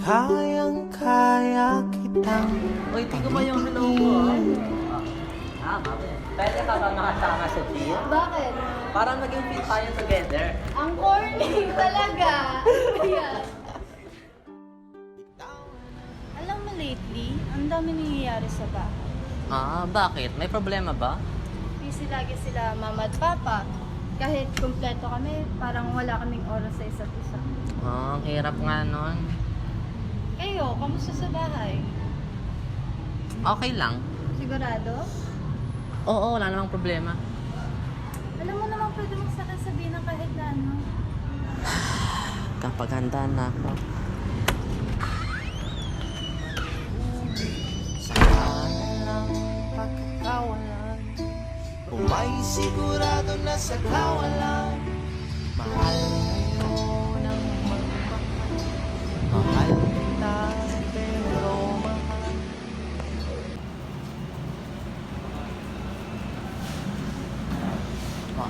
Kayang-kaya kitang Uy, tingnan mo yung hello ko. Bakit? Pwede ka ba makasama sa team? Bakit? Para maging fit tayo together. Ang corny talaga. Yeah. Alam mo lately, ang dami nangyayari sa bahay. Bakit? May problema ba? Busy lagi sila mama at papa. Kahit kumpleto kami, parang wala kaming oras sa isa't isa. Ang hirap nga nun. Kayo, kamusta sa bahay? Okay lang. Sigurado? Oo, wala namang problema. Alam mo naman pwede mong sabihin ng kahit na ano. Kapag handa na ako. Samanang pagkakawalan Kung may sigurado na sa kawalan Mahal kayo ng magmahal Mahal kita pero mahal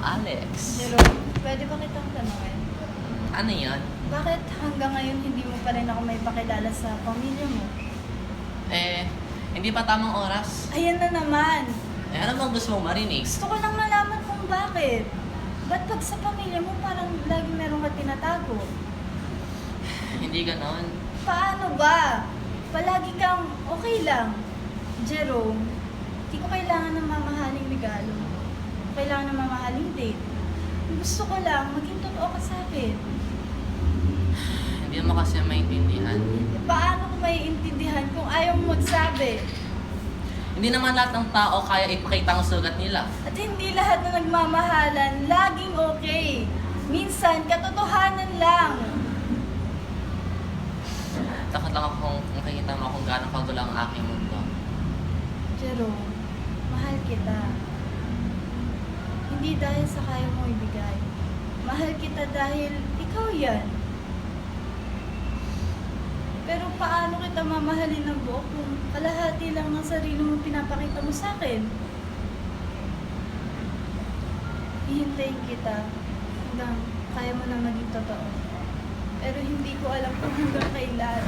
Alex. Jerome, pwede ba kitang tanungin? Ano yan? Bakit hanggang ngayon hindi mo pa rin ako may pakilala sa pamilya mo? Hindi pa tamang oras. Ayan na naman! Ano bang gusto mong marinig? Gusto ko lang malaman kung bakit. Ba't pag sa pamilya mo parang lagi meron ka tinatago? Hindi ganon. Paano ba? Palagi kang okay lang. Jerome, hindi ko kailangan ng mamahaling regalo. Kailangan ng mamahaling date. Gusto ko lang, maging totoo ka sa akin. Hindi mo kasi maintindihan. Paano ko maiintindihan kung ayaw mo magsabi? Hindi naman lahat ng tao kaya ipakita ang sugat nila. At hindi lahat na nagmamahalan laging okay. Minsan, katotohanan lang. Takot lang ako kung makikita mo kung gaano kagulo ang aking mundo. Jerome, mahal kita. Hindi dahil sa kaya mo ibigay. Mahal kita dahil ikaw yan. Pero paano kita mamahalin ng buo kung kalahati lang ng sarili mo pinapakita mo sa akin? Hihintayin kita hanggang kaya mo na maging totoo. Pero hindi ko alam kung hanggang kailan.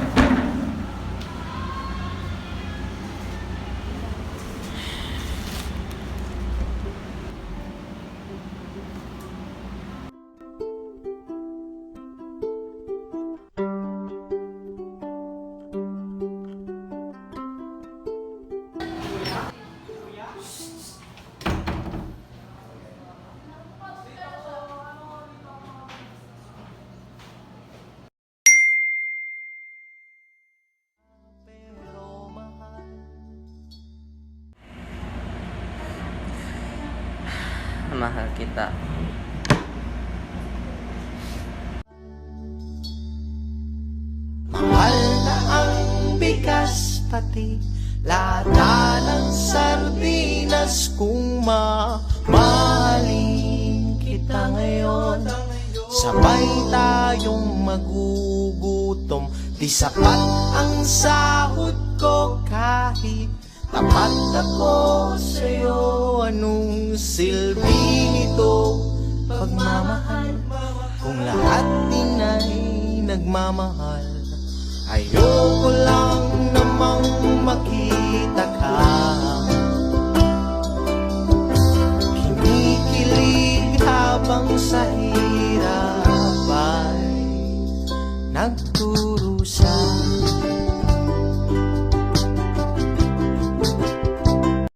pero mahal Mahal kita. Mahal na ang bigas pati lata ng sardinas Kung mamahalin kita ngayon Sabay tayong magugutom Di sapat ang sahod ko kahit tapat ako sa'yo Anong silbi nito pagmamahal Kung lahat din ay nagmamahal